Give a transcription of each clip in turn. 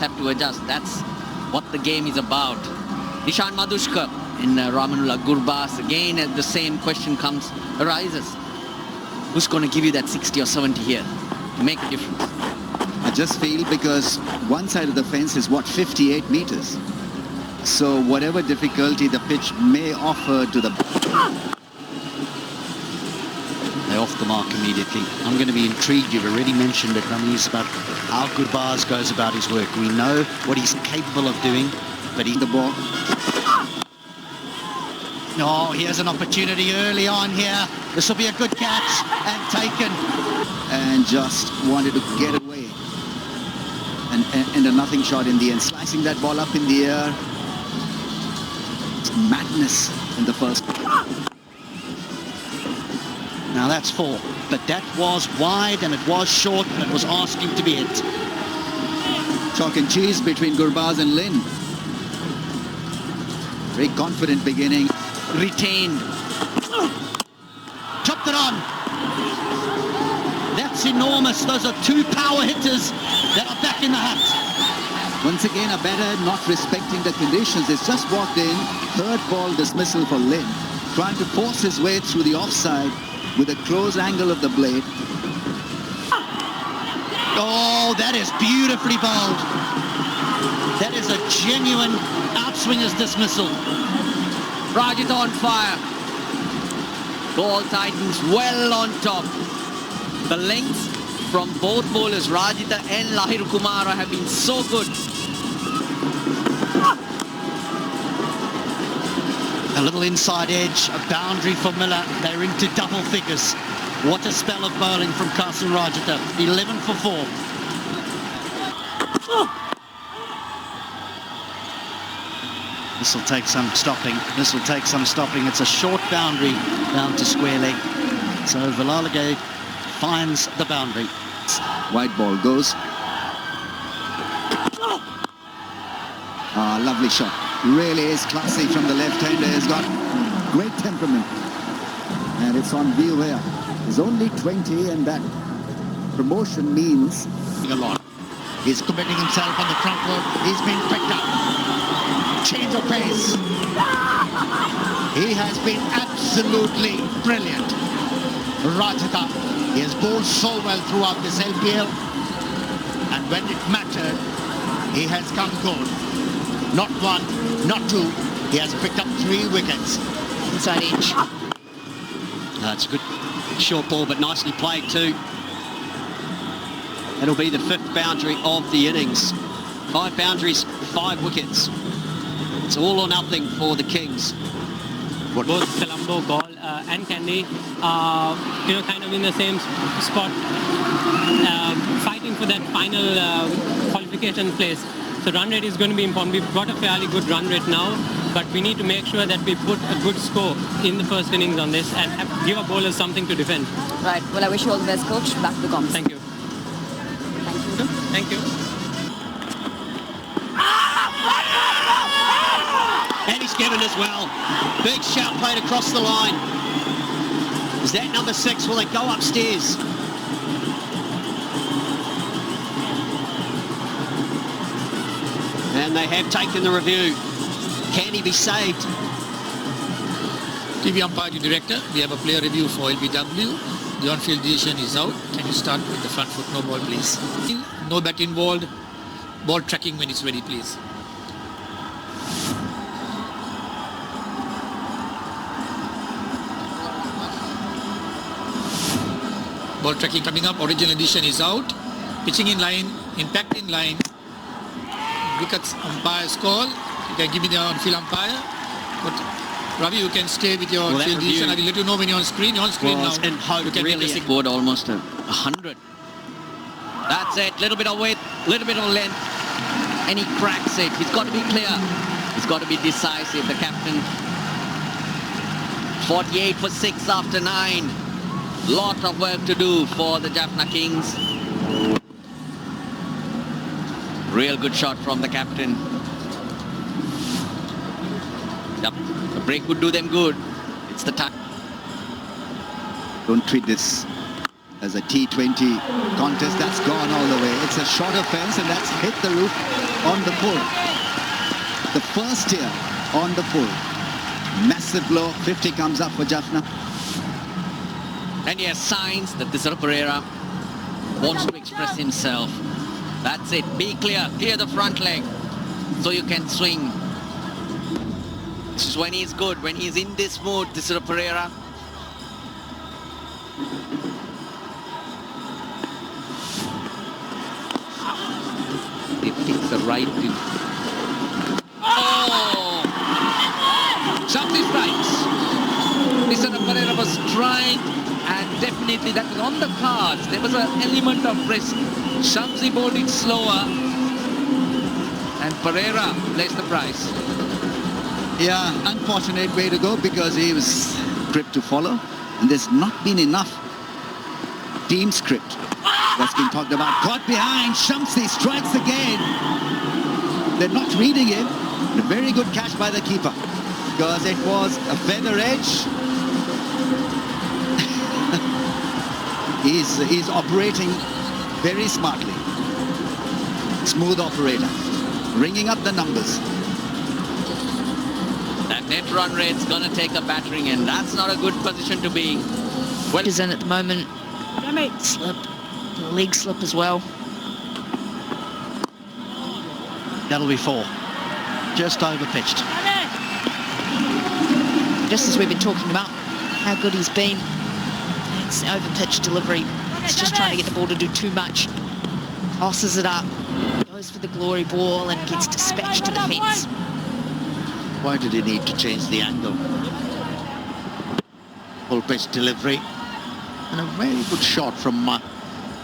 have to adjust. That's what the game is about. Nishan Madushka in Ramanullah Gurbas. Again, the same question arises. Who's going to give you that 60 or 70 here to make a difference? I just feel because one side of the fence is, 58 meters. So whatever difficulty the pitch may offer to the... They're off the mark immediately. I'm going to be intrigued. You've already mentioned it, Ramesh, about how Gurbaz goes about his work. We know what he's capable of doing, but he's the ball. Oh, here's an opportunity early on here. This will be a good catch and taken. And just wanted to get away. And a nothing shot in the end. Slicing that ball up in the air. It's madness in the first. Now that's 4. But that was wide and it was short and it was asking to be hit. Chalk and cheese between Gurbaz and Lin. Very confident beginning. Retained. Chopped it on. That's enormous. Those are 2 power hitters that are back in the hat. Once again, a batter not respecting the conditions. It's just walked in. 3rd ball dismissal for Lin. Trying to force his way through the offside with a close angle of the blade. Oh, that is beautifully bowled. That is a genuine outswinger's dismissal. Rajitha on fire. Ball Titans well on top. The lengths from both bowlers, Rajitha and Lahiru Kumara, have been so good. A little inside edge, a boundary for Miller. They're into double figures. What a spell of bowling from Castle Rajitha. 11 for 4. This will take some stopping. This will take some stopping. It's a short boundary down to square leg. So Vilalage finds the boundary. White ball goes. Lovely shot. Really is classy from the left-hander. He's got great temperament. And it's on view here. He's only 20 and that promotion means A lot. He's committing himself on the front foot. He's been picked up. Change of pace. He has been absolutely brilliant. Rajitha, he has bowled so well throughout this LPL, and when it mattered, he has come good. Not 1, not 2, he has picked up 3 wickets. Inside edge. That's a good short ball, but nicely played too. It'll be the 5th boundary of the innings. 5 boundaries, 5 wickets. It's all or nothing for the Kings. Both Colombo, Galle and Candy are, kind of in the same spot, fighting for that final qualification place. So run rate is going to be important. We've got a fairly good run rate now, but we need to make sure that we put a good score in the first innings on this and give our bowlers something to defend. Right. Well, I wish you all the best, coach. Back to the comms. Thank you. Thank you. Thank you. And he's given as well. Big shout played across the line. Is that number 6? Will they go upstairs? And they have taken the review. Can he be saved? TV umpire to director, we have a player review for LBW. The on-field decision is out. Can you start with the front foot? No ball, please. No bat involved. Ball tracking when it's ready, please. Ball tracking coming up. Original edition is out. Pitching in line. Impact in line. Wickets umpire's call. You can give me the on-field umpire. But Ravi, you can stay with your field decision. I will let you know when you're on screen. You're on screen now. And how you can really scored almost 100. That's it. Little bit of weight, little bit of length, and he cracks it. He's got to be clear. He's got to be decisive. The captain. 48 for 6 after 9. Lot of work to do for the Jaffna Kings. Real good shot from the captain. Yep, the break would do them good. It's the time. Don't treat this as a T20 contest. That's gone all the way. It's a short offense and that's hit the roof. on the pull. The first here on the pull. Massive blow. 50 comes up for Jaffna. And he has signs that this Premeir wants to express himself. That's it. Be clear. Clear the front leg so you can swing. This is when he's good. When he's in this mood, this is Premeir. He picks the right. Oh! Something strikes. This Premeir was trying, and definitely that was on the cards. There was an element of risk. Shamsi bowled it slower, and Premeir placed the price. Yeah, unfortunate way to go because he was script to follow, and there's not been enough team script that's been talked about. Caught behind, Shamsi strikes again. They're not reading him. A very good catch by the keeper because it was a feather edge. He's operating very smartly. Smooth operator, ringing up the numbers. That net run rate's gonna take a battering, and that's not a good position to be. Well, Is in at the moment. Slip. Leg slip as well. That'll be 4. Just over pitched. Just as we've been talking about how good he's been. It's over pitch delivery. He's just trying to get the ball to do too much. Tosses it up. Goes for the glory ball and gets dispatched to the fence. Why did he need to change the angle? Full pitch delivery. And a very good shot from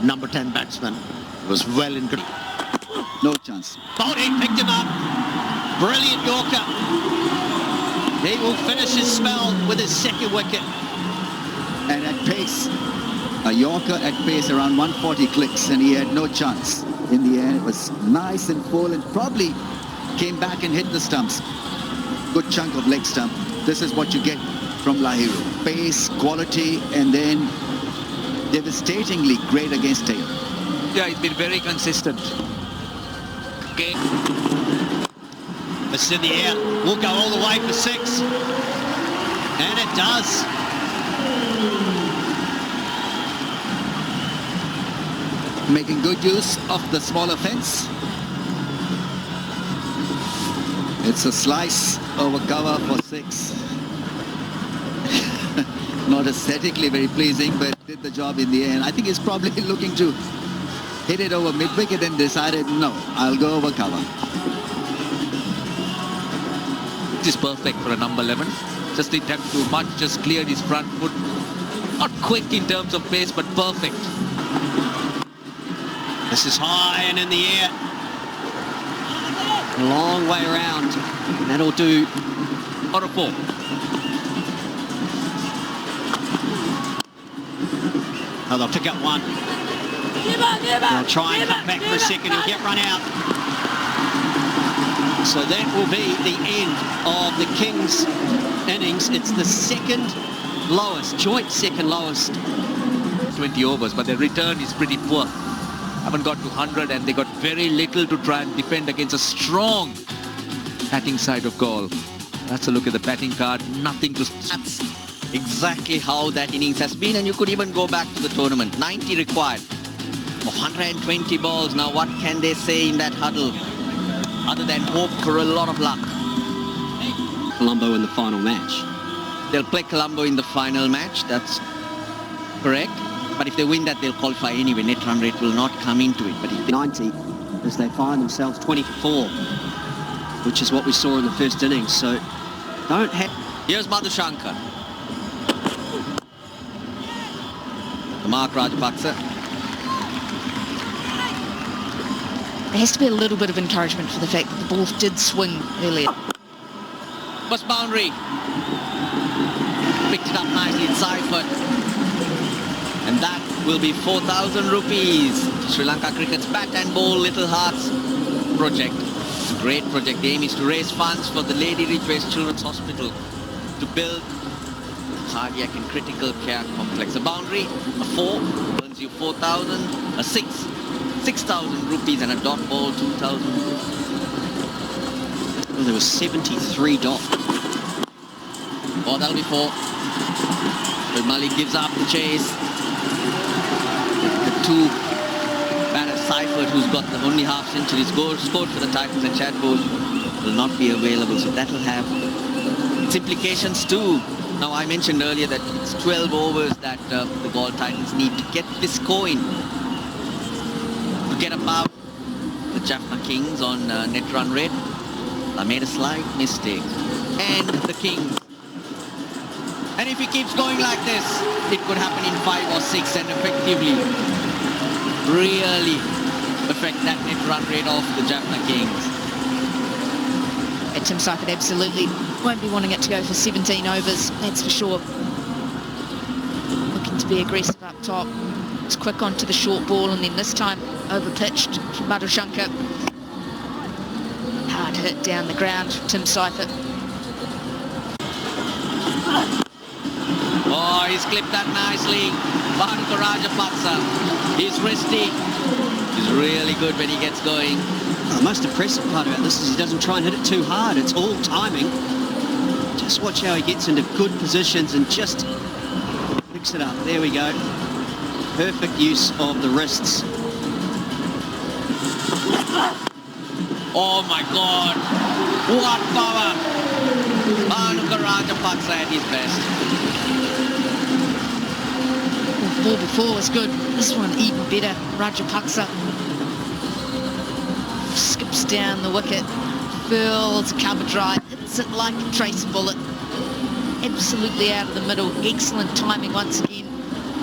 number 10 batsman. It was well in control. No chance. Bowling picked him up. Brilliant Yorker. He will finish his spell with his second wicket. And at pace, a Yorker at pace around 140 clicks, and he had no chance. In the end, it was nice and full and probably came back and hit the stumps. Good chunk of leg stump. This is what you get from Lahiru. Pace, quality, and then devastatingly great against tail. yeah, he's been very consistent. Okay. It's in the air. Will go all the way for 6. And it does. Making good use of the smaller fence. It's a slice over cover for 6. Not aesthetically very pleasing, but did the job in the end. I think he's probably looking to hit it over mid-wicket and decided, no, I'll go over cover. This is perfect for a number 11. Just didn't have too much, just cleared his front foot. Not quick in terms of pace, but perfect. This is high and in the air. A long way around. That'll do on a 4. Oh, they'll pick up 1. They'll try and come back for a second. He'll get run out. So that will be the end of the Kings innings. It's the second lowest, joint second lowest. 20 overs, but their return is pretty poor. Haven't got to 100, and they got very little to try and defend against a strong batting side of Galle. That's a look at the batting card. Nothing to... That's exactly how that innings has been, and you could even go back to the tournament. 90 required. 120 balls. Now what can they say in that huddle other than hope for a lot of luck? Colombo in the final match. They'll play Colombo in the final match. That's correct. But if they win that, they'll qualify anyway. Net run rate will not come into it. But if they... 90 as they find themselves 20 for 4, which is what we saw in the first innings. So don't have... Here's Madhushankar. The Mark Rajapaksa. There has to be a little bit of encouragement for the fact that the ball did swing earlier. Was boundary. Picked it up nicely inside foot. And that will be 4,000 rupees. Sri Lanka Crickets Bat and Bowl Little Hearts project. It's a great project. The aim is to raise funds for the Lady Ridgeway Children's Hospital to build cardiac and critical care complex. A boundary, a 4, earns you 4,000, a 6, 6,000 rupees, and a dot ball, 2,000 Well, there was 73 dot. Oh, that'll be 4. But Malik gives up the chase. The 2 batter Seifert, who's got the only half century, scored for the Titans, and Chad Bose will not be available. So that will have its implications too. Now, I mentioned earlier that it's 12 overs that the Galle Titans need to get this coin to get above the Jaffna Kings on net run rate. I made a slight mistake. And the Kings. And if he keeps going like this, it could happen in 5 or 6 and effectively really affect that net run rate of the Jaffna Kings. Tim Seifert absolutely won't be wanting it to go for 17 overs, that's for sure. Looking to be aggressive up top. It's quick onto the short ball, and then this time over-pitched from Madhushankar. Hard hit down the ground, Tim Seifert. Oh, he's clipped that nicely. Bhanuka Rajapaksa. He's risky. He's really good when he gets going. The most impressive part about this is he doesn't try and hit it too hard. It's all timing. Just watch how he gets into good positions and just picks it up. There we go. Perfect use of the wrists. Oh my God. What power. Bhanuka Rajapaksa at his best. The ball before was good. This one even better. Rajapaksa skips down the wicket, furls cover drive, hits it like a trace bullet. Absolutely out of the middle. Excellent timing once again.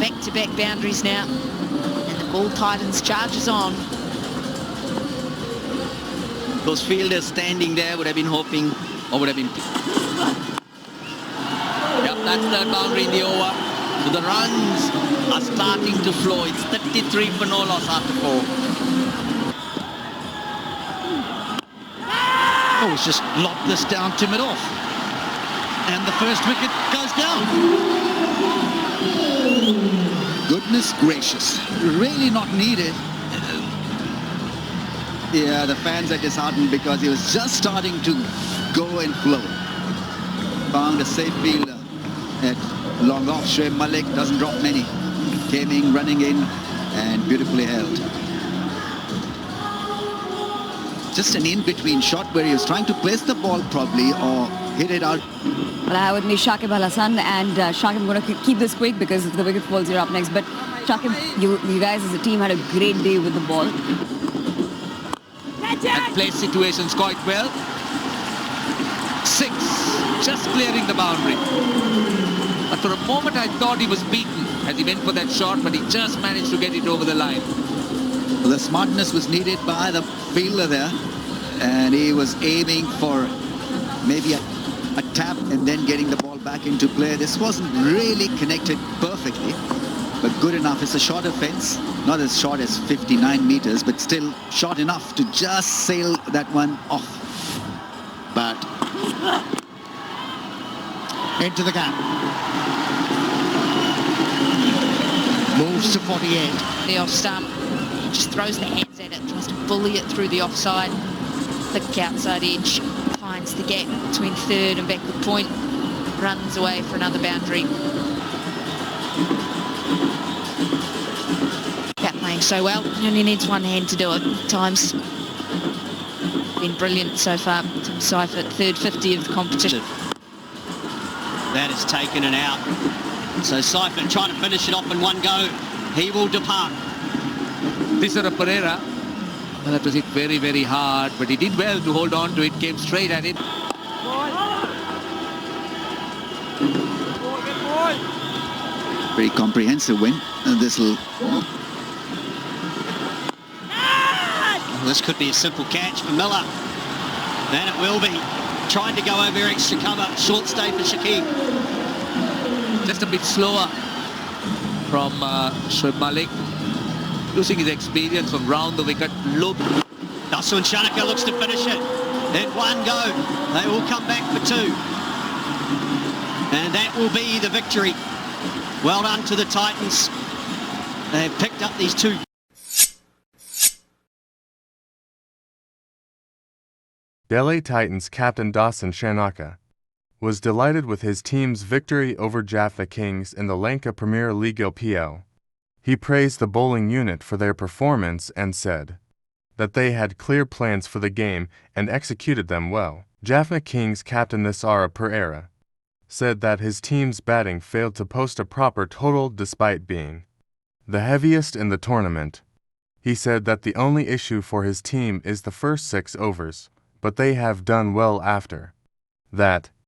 Back-to-back boundaries now. And the Galle Titans charges on. Those fielders standing there would have been hoping, or would have been... Yep, that's third boundary in the over. So the runs are starting to flow. It's 33 for no loss after 4. Oh, he's just lobbed this down to mid-off. And the first wicket goes down. Goodness gracious. Really not needed. Yeah, the fans are disheartened because he was just starting to go and flow. Found a safe fielder at long off. Shoaib Malik doesn't drop many. Came in, running in, and beautifully held. Just an in-between shot where he was trying to place the ball probably or hit it out. Well, I have with me Shakib Al Hassan, and Shakib, I'm going to keep this quick because if the wicket falls, you're up next. But Shakib, you guys as a team had a great day with the ball. And played situations quite well. 6, just clearing the boundary. But for a moment I thought he was beaten as he went for that shot, but he just managed to get it over the line. Well, the smartness was needed by the fielder there, and he was aiming for maybe a tap and then getting the ball back into play. This wasn't really connected perfectly, but good enough. It's a shorter fence, not as short as 59 meters, but still short enough to just sail that one off. But into the gap. Moves to 48. The off stump. Just throws the hands at it, tries to bully it through the offside. Thick outside edge, finds the gap between third and backward point, runs away for another boundary. That playing so well, he only needs one hand to do it at times. Been brilliant so far. Tim Seifert, third 50 of the competition. That is taken and out. So Seifert trying to finish it off in one go. He will depart. This is a Premeir. Well, that was hit very, very hard, but he did well to hold on to it, came straight at it. Very comprehensive win. And this will... This could be a simple catch for Miller. And it will be. Trying to go over extra cover. Short stay for Shakib. Just a bit slower from Shoaib Malik. Losing his experience from round the wicket. Low. Daswan Shanaka looks to finish it. In one go. They will come back for 2. And that will be the victory. Well done to the Titans. They've picked up these 2. Galle Titans captain Sri Lanka was delighted with his team's victory over Jaffna Kings in the Lanka Premier League LPL. He praised the bowling unit for their performance and said that they had clear plans for the game and executed them well. Jaffna Kings captain Premeir said that his team's batting failed to post a proper total despite being the heaviest in the tournament. He said that the only issue for his team is the first 6 overs, but they have done well after that.